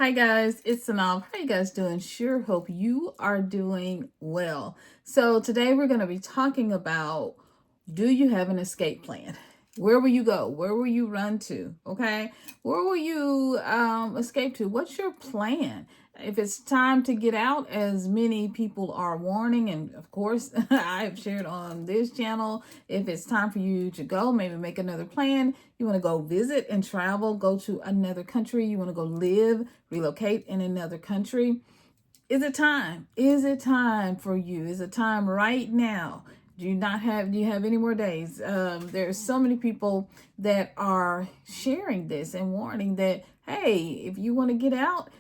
Hi guys, it's Synolve. How you guys doing? Sure hope you are doing well. So today we're going to be talking about, do you have an escape plan? Where will you go? Where will you run to? Okay. Where will you escape to? What's your plan? If it's time to get out, as many people are warning, and of course I have shared on this channel, if it's time for you to go, maybe make another plan. You want to go visit and travel, go to another country. You want to go live, relocate in another country. Is it time? Is it time for you? Is it time right now? Do you have any more days? There's so many people that are sharing this and warning that, hey, if you want to get out,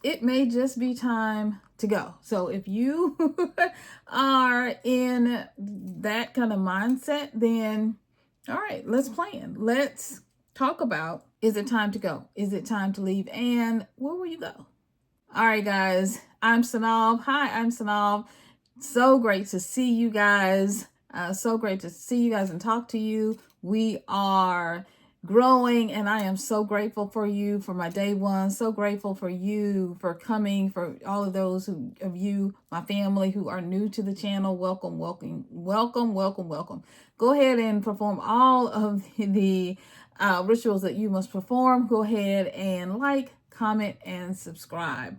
it may just be time to go. So if you are in that kind of mindset, then all right, let's plan. Let's talk about, is it time to go? Is it time to leave? And where will you go? All right, guys, I'm Synolve. Hi, I'm Synolve. So great to see you guys. So great to see you guys and talk to you. We are growing, and I am so grateful for you, for my day one. So grateful for you for coming, for all of those of you, my family who are new to the channel. Welcome, welcome, welcome, welcome, welcome. Go ahead and perform all of the rituals that you must perform. Go ahead and like, comment, and subscribe.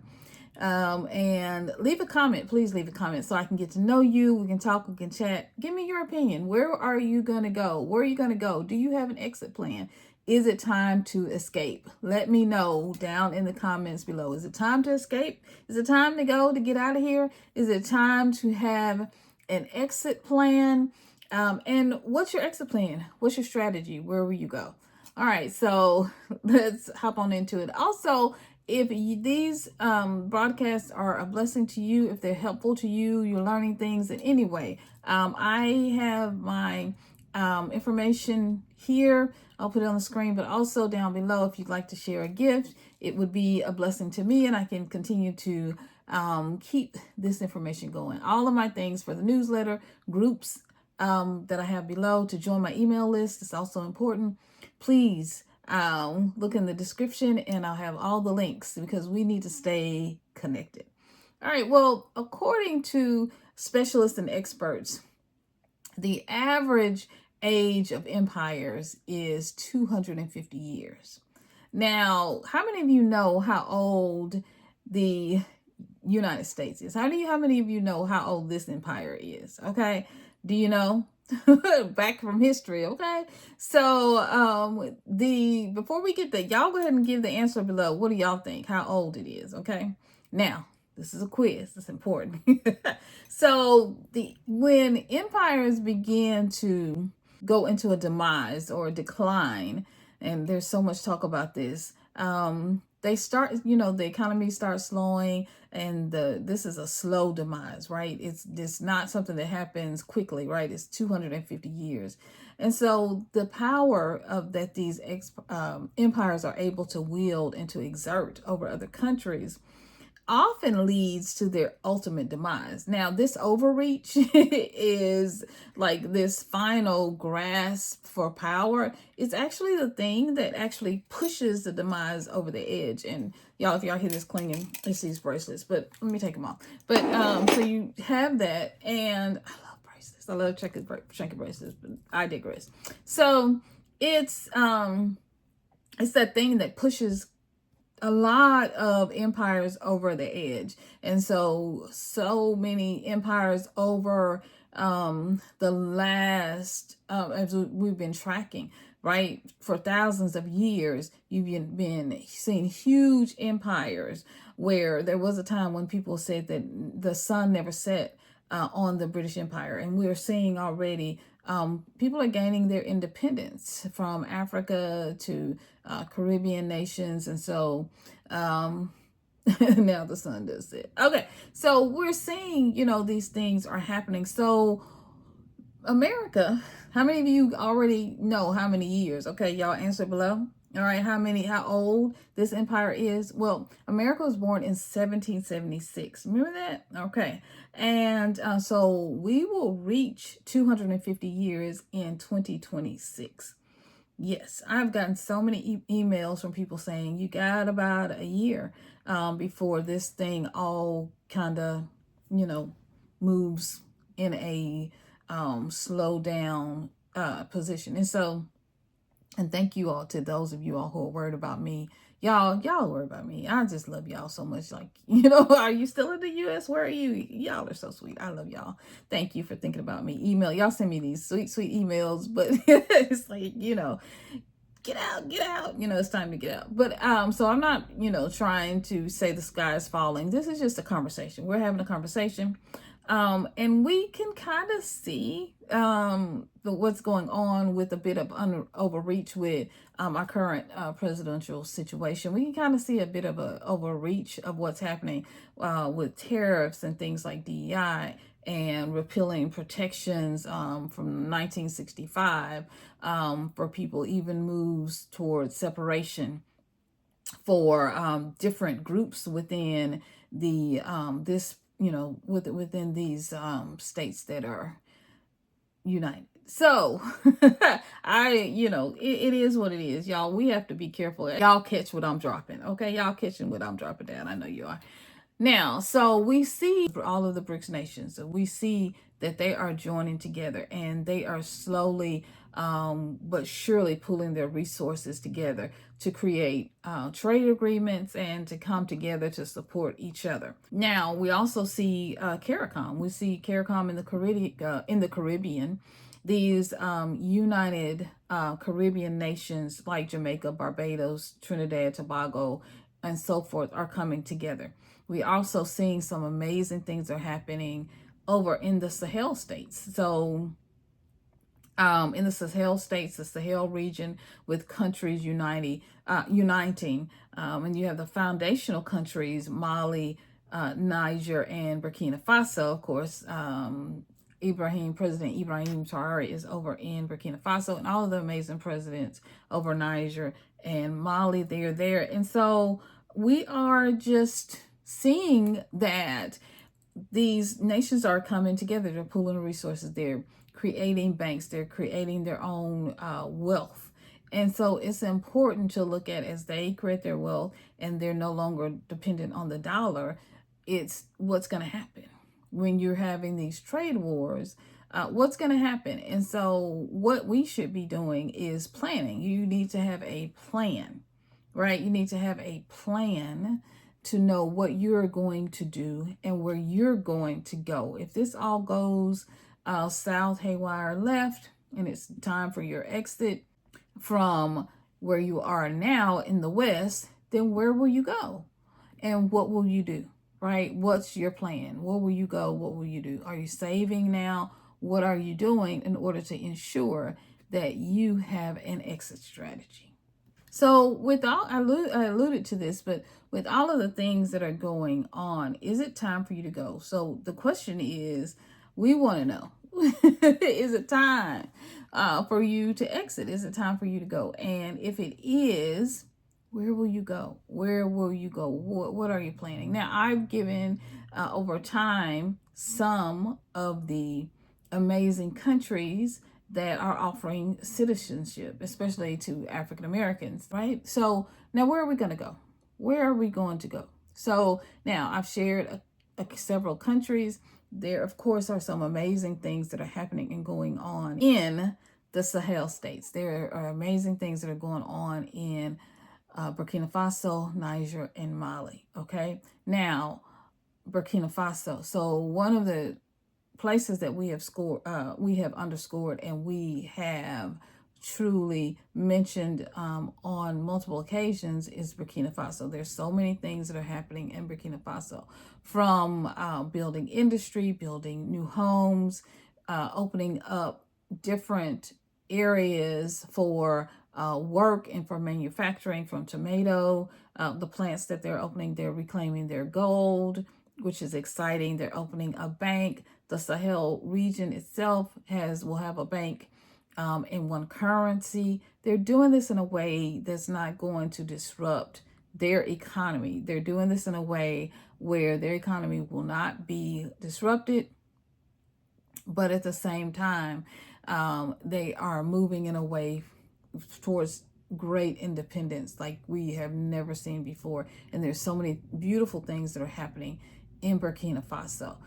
And leave a comment. Please leave a comment so I can get to know you. We can talk, we can chat. Give me your opinion. Where are you going to go? Where are you going to go? Do you have an exit plan? Is it time to escape? Let me know down in the comments below. Is it time to escape? Is it time to go, to get out of here? Is it time to have an exit plan? And what's your exit plan? What's your strategy? Where will you go? All right, so let's hop on into it. Also, if these broadcasts are a blessing to you, if they're helpful to you, you're learning things in any way, I have my information here. I'll put it on the screen, but also down below, if you'd like to share a gift, it would be a blessing to me, and I can continue to keep this information going. All of my things for the newsletter, groups that I have below, to join my email list is also important. Please look in the description, and I'll have all the links because we need to stay connected. All right, well, according to specialists and experts, the average age of empires is 250 years. Now, how many of you know how old the United States is? How many of you know how old this empire is? Okay, do you know? Back from history. Okay, so before we get that, y'all go ahead and give the answer below. What do y'all think, how old it is? Okay, now this is a quiz. It's important. So when empires begin to go into a demise or a decline, and there's so much talk about this, they start, the economy starts slowing, and this is a slow demise, right? It's not something that happens quickly, right? It's 250 years. And so the power of that these empires are able to wield and to exert over other countries often leads to their ultimate demise. Now, this overreach is like this final grasp for power. It's actually the thing that actually pushes the demise over the edge. And y'all, if y'all hear this clinging, it's these bracelets, but let me take them off. But so you have that, and I love bracelets. I love chunky bracelets, but I digress. So it's that thing that pushes a lot of empires over the edge. And so many empires over the last, as we've been tracking, right, for thousands of years, you've been seeing huge empires where there was a time when people said that the sun never set on the British Empire. And we're seeing already people are gaining their independence from Africa to Caribbean nations. And so now the sun does set. Okay, so we're seeing, these things are happening. So America, how many of you already know how many years? Okay, y'all answer below. All right, how old this empire is? Well, America was born in 1776. Remember that? Okay. And so we will reach 250 years in 2026. Yes, I've gotten so many emails from people saying you got about a year before this thing all kind of, you know, moves in a slow down position. And so, and thank you all to those of you all who are worried about me. Y'all worry about me. I just love y'all so much. Like, are you still in the US? Where are you? Y'all are so sweet. I love y'all. Thank you for thinking about me. Email. Y'all send me these sweet, sweet emails, but it's like, get out, it's time to get out. But so I'm not, trying to say the sky is falling. This is just a conversation. We're having a conversation. And we can kind of see what's going on with a bit of overreach with our current presidential situation. We can kind of see a bit of a overreach of what's happening with tariffs and things like DEI and repealing protections from 1965 for people, even moves towards separation for different groups within the within these states that are united. So it is what it is, y'all. We have to be careful. Y'all catch what I'm dropping, okay? Y'all catching what I'm dropping down. I know you are. Now, so we see all of the BRICS nations. We see that they are joining together, and they are slowly but surely pulling their resources together to create trade agreements and to come together to support each other. Now, we also see CARICOM. We see CARICOM in the Caribbean. These united Caribbean nations like Jamaica, Barbados, Trinidad, Tobago, and so forth are coming together. We also seeing some amazing things are happening over in the Sahel states. So in the Sahel states, the Sahel region, with countries uniting, and you have the foundational countries, Mali, Niger, and Burkina Faso. Of course, President Ibrahim Traore is over in Burkina Faso, and all of the amazing presidents over Niger and Mali, they're there. And so we are just seeing that these nations are coming together. They're pooling resources. They're creating banks. They're creating their own wealth. And so it's important to look at, as they create their wealth and they're no longer dependent on the dollar, it's what's going to happen when you're having these trade wars. What's going to happen? And so what we should be doing is planning. You need to have a plan, right? You need to have a plan to know what you're going to do and where you're going to go. If this all goes south, haywire, left, and it's time for your exit from where you are now in the West, then where will you go? And what will you do, right? What's your plan? Where will you go? What will you do? Are you saving now? What are you doing in order to ensure that you have an exit strategy? So with all, I alluded to this, but with all of the things that are going on, is it time for you to go? So the question is, we want to know, is it time for you to exit? Is it time for you to go? And if it is, where will you go? Where will you go? What are you planning? Now, I've given over time some of the amazing countries that are offering citizenship, especially to African Americans, right? So now where are we going to go? Where are we going to go? So now I've shared several countries. There, of course, are some amazing things that are happening and going on in the Sahel states. There are amazing things that are going on in Burkina Faso, Niger, and Mali. Okay, now Burkina Faso. So one of the places that we have underscored, and we have truly mentioned on multiple occasions, is Burkina Faso. There's so many things that are happening in Burkina Faso, from building industry, building new homes, opening up different areas for work and for manufacturing, from tomato, the plants that they're opening, they're reclaiming their gold, which is exciting. They're opening a bank. The Sahel region itself will have a bank in one currency. They're doing this in a way that's not going to disrupt their economy. They're doing this in a way where their economy will not be disrupted, but at the same time, they are moving in a way towards great independence like we have never seen before. And there's so many beautiful things that are happening in Burkina Faso.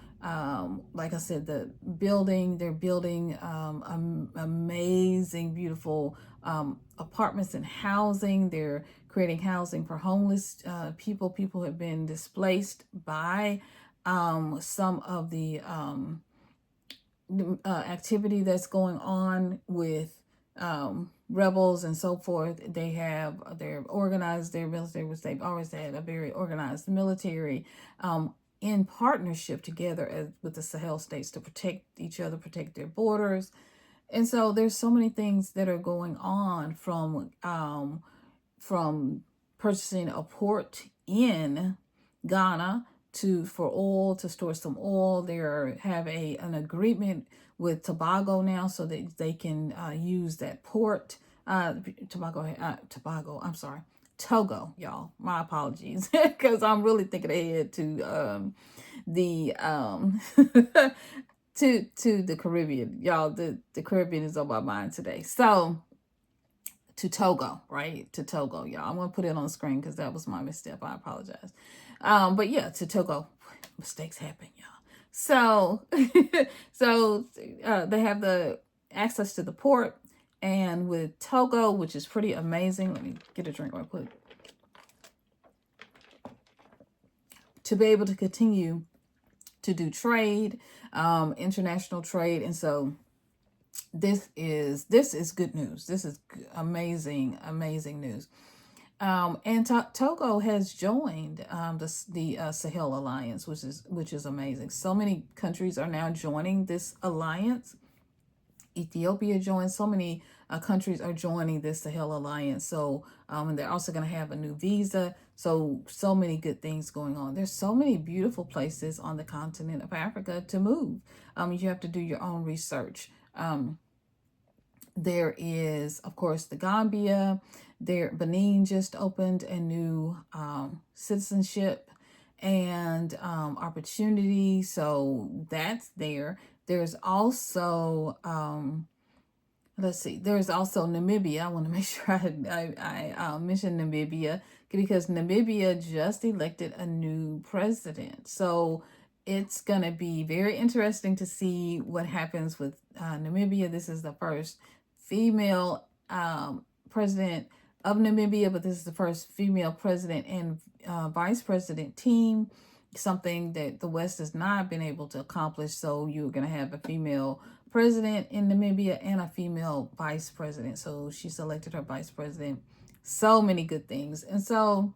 Like I said, they're building amazing, beautiful apartments and housing. They're creating housing for homeless people. People have been displaced by some of the activity that's going on with rebels and so forth. They're organized, their military, which they've always had a very organized military, in partnership together with the Sahel states to protect each other, protect their borders. And so there's so many things that are going on, from purchasing a port in Ghana for oil, to store some oil. They have an agreement with Tobago now so that they can use that port. Togo, y'all. My apologies, because I'm really thinking ahead to the to the Caribbean, y'all. The Caribbean is on my mind today. So to Togo, right? To Togo, y'all. I'm gonna put it on the screen because that was my misstep. I apologize. But yeah, to Togo. Mistakes happen, y'all. So they have the access to the port, and with Togo, which is pretty amazing. Let me get a drink real quick. To be able to continue to do trade, international trade. And so this is good news. This is amazing news. And Togo has joined the Sahel Alliance, which is amazing. So many countries are now joining this alliance. Ethiopia joined. So many countries are joining this Sahel Alliance. So and they're also going to have a new visa. So many good things going on. There's so many beautiful places on the continent of Africa to move. You have to do your own research. There is, of course, the Gambia. Benin just opened a new citizenship and opportunity. So that's there. There's also, there's also Namibia. I want to make sure I mention Namibia, because Namibia just elected a new president. So it's going to be very interesting to see what happens with Namibia. This is the first female president of Namibia, but this is the first female president and vice president team, something that the West has not been able to accomplish. So you're going to have a female president in Namibia and a female vice president. So she selected her vice president. So many good things. And so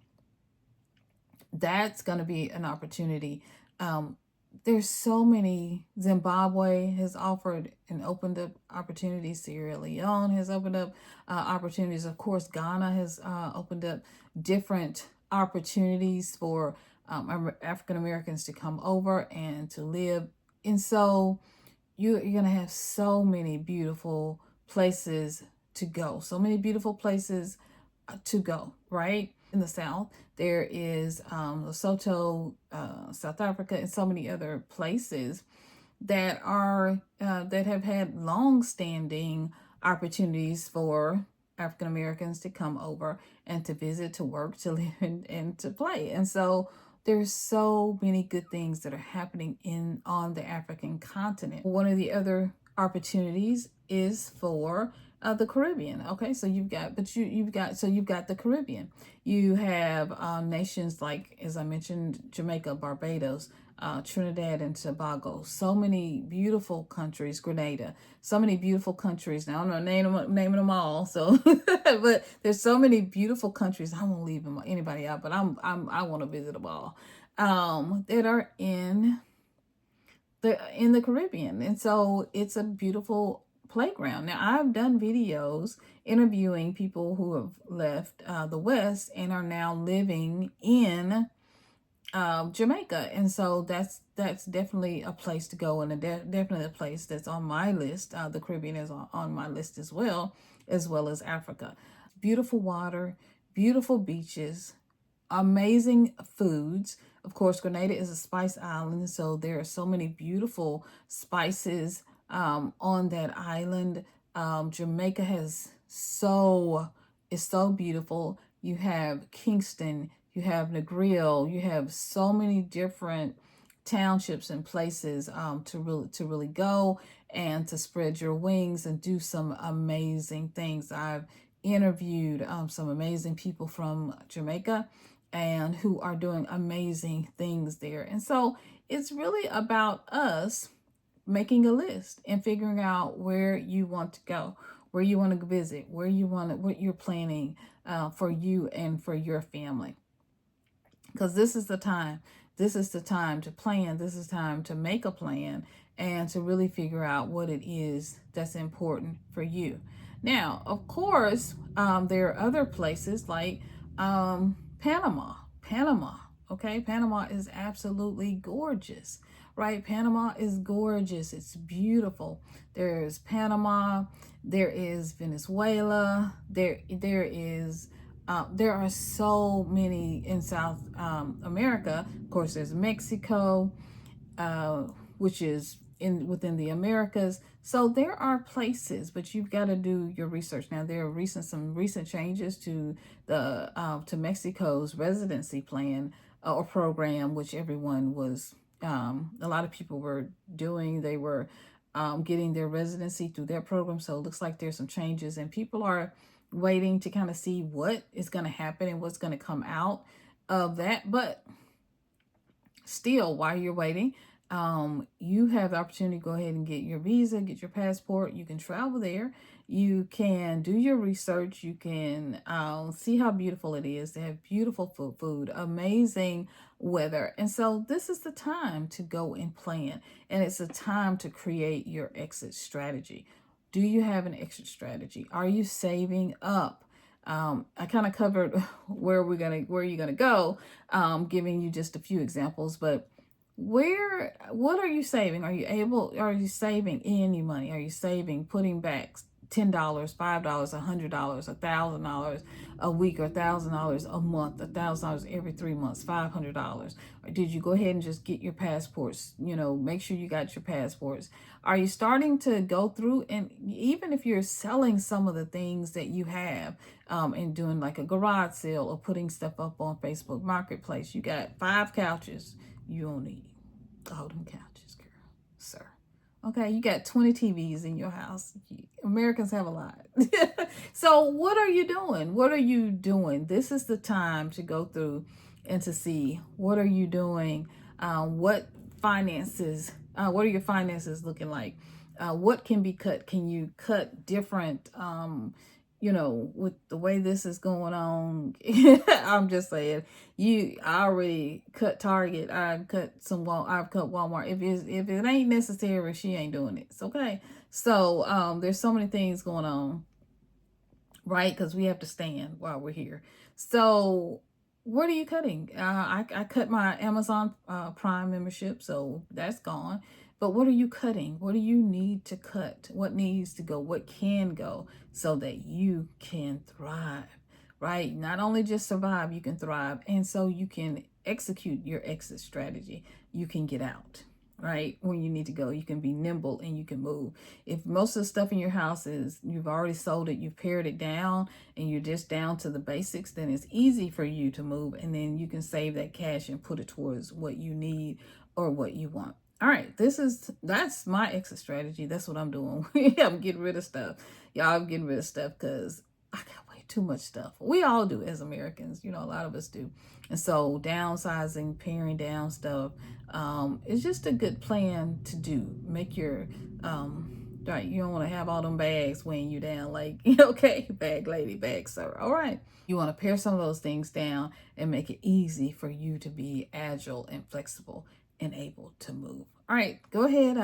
that's going to be an opportunity. There's so many. Zimbabwe has offered and opened up opportunities. Sierra Leone has opened up opportunities. Of course, Ghana has opened up different opportunities for African Americans to come over and to live. And so you're going to have so many beautiful places to go. So many beautiful places to go, right? In the South, there is Lesotho, South Africa, and so many other places that have had long-standing opportunities for African Americans to come over and to visit, to work, to live, and to play. And so there's so many good things that are happening on the African continent. One of the other opportunities is for the Caribbean. Okay, so you've got the Caribbean. You have nations like, as I mentioned, Jamaica, Barbados, Trinidad and Tobago. So many beautiful countries. Grenada. So many beautiful countries. Now I'm not naming them all. So, but there's so many beautiful countries. I won't leave anybody out, but I want to visit them all. That are in the Caribbean, and so it's a beautiful playground. Now, I've done videos interviewing people who have left the West and are now living in Jamaica, and so that's definitely a place to go, and definitely a place that's on my list. The Caribbean is on my list as well as Africa. Beautiful water, beautiful beaches, amazing foods. Of course, Grenada is a spice island, so there are so many beautiful spices on that island. Jamaica has it's so beautiful. You have Kingston, you have Negril, you have so many different townships and places to really go and to spread your wings and do some amazing things. I've interviewed some amazing people from Jamaica and who are doing amazing things there. And so it's really about us making a list and figuring out where you want to go, where you want to visit, where you want to, what you're planning for you and for your family. Because this is the time. This is the time to plan. This is time to make a plan and to really figure out what it is that's important for you. Now, of course, there are other places like Panama. Panama, okay? Panama is absolutely gorgeous, right? Panama is gorgeous. It's beautiful. There's Panama. There is Venezuela. There are so many in South America. Of course, there's Mexico, which is within the Americas. So there are places, but you've got to do your research. Now there are some recent changes to the to Mexico's residency plan or program, which everyone was a lot of people were doing. They were getting their residency through their program. So it looks like there's some changes, and people are waiting to kind of see what is going to happen and what's going to come out of that. But still, while you're waiting, you have the opportunity to go ahead and get your visa, get your passport. You can travel there. You can do your research. You can see how beautiful it is. They have beautiful food, amazing weather. And so this is the time to go and plan. And it's a time to create your exit strategy. Do you have an exit strategy? Are you saving up? I kind of covered where you're gonna go, giving you just a few examples, but what are you saving? Are you saving any money? Are you saving, putting back $10, $5, $100, $1,000 a week, or $1,000 a month, $1,000 every 3 months, $500? Or did you go ahead and just get your passports? Make sure you got your passports. Are you starting to go through, and even if you're selling some of the things that you have, and doing like a garage sale or putting stuff up on Facebook Marketplace, you got 5 couches. You don't need all them couches, girl, sir. Okay, you got 20 TVs in your house. Americans have a lot. So what are you doing? What are you doing? This is the time to go through and to see what are you doing. What are your finances looking like? What can be cut? Can you cut different with the way this is going on? I'm just saying, I already cut Target. I've cut Walmart. If it ain't necessary, she ain't doing it. It's okay. So there's so many things going on, right? Because we have to stand while we're here. So what are you cutting? I cut my Amazon Prime membership, so that's gone. But what are you cutting? What do you need to cut? What needs to go? What can go so that you can thrive, right? Not only just survive, you can thrive. And so you can execute your exit strategy. You can get out, right? When you need to go, you can be nimble and you can move. If most of the stuff in your house is, you've already sold it, you've pared it down, and you're just down to the basics, then it's easy for you to move. And then you can save that cash and put it towards what you need or what you want. All right, that's my exit strategy. That's what I'm doing. I'm getting rid of stuff. Y'all, I'm getting rid of stuff because I got way too much stuff. We all do as Americans. A lot of us do. And so downsizing, paring down stuff, is just a good plan to do. Make your, right, you don't want to have all them bags weighing you down like, okay, bag lady, bag sir. All right. You want to pare some of those things down and make it easy for you to be agile and flexible and able to move. All right, go ahead.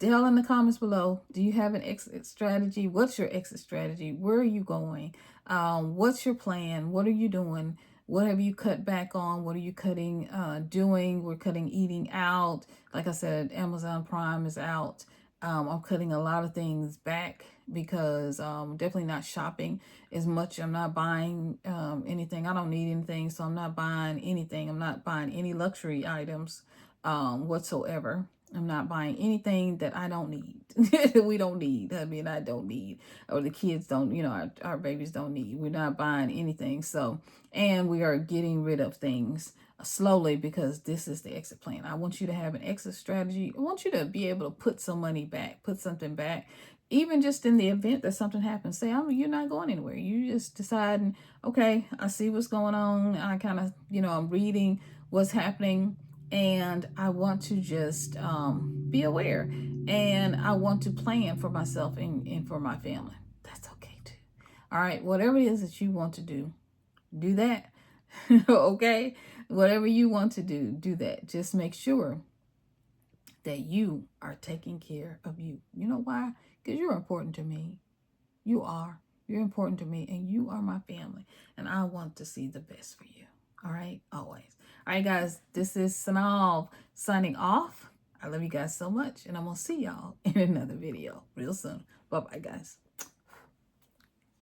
Tell in the comments below, do you have an exit strategy? What's your exit strategy? Where are you going? What's your plan? What are you doing? What have you cut back on? What are you cutting, doing? We're cutting eating out. Like I said, Amazon Prime is out. I'm cutting a lot of things back because definitely not shopping as much. I'm not buying anything. I don't need anything, so I'm not buying anything. I'm not buying any luxury items whatsoever. I'm not buying anything that I don't need. We don't need. I mean, I don't need, or the kids don't, our babies don't need. We're not buying anything. So, and we are getting rid of things slowly because this is the exit plan. I want you to have an exit strategy. I want you to be able to put some money back, put something back, even just in the event that something happens. Say, you're not going anywhere. You just deciding, okay, I see what's going on. I kind of, I'm reading what's happening, and I want to just be aware, and I want to plan for myself and for my family. That's okay too. All right, whatever it is that you want to do that. Okay, whatever you want to do that. Just make sure that you are taking care of you. You know why? Because you're important to me. You are. You're important to me, and you are my family, and I want to see the best for you. All right, always. All right, guys, this is Synolve signing off. I love you guys so much, and I'm going to see y'all in another video real soon. Bye-bye, guys.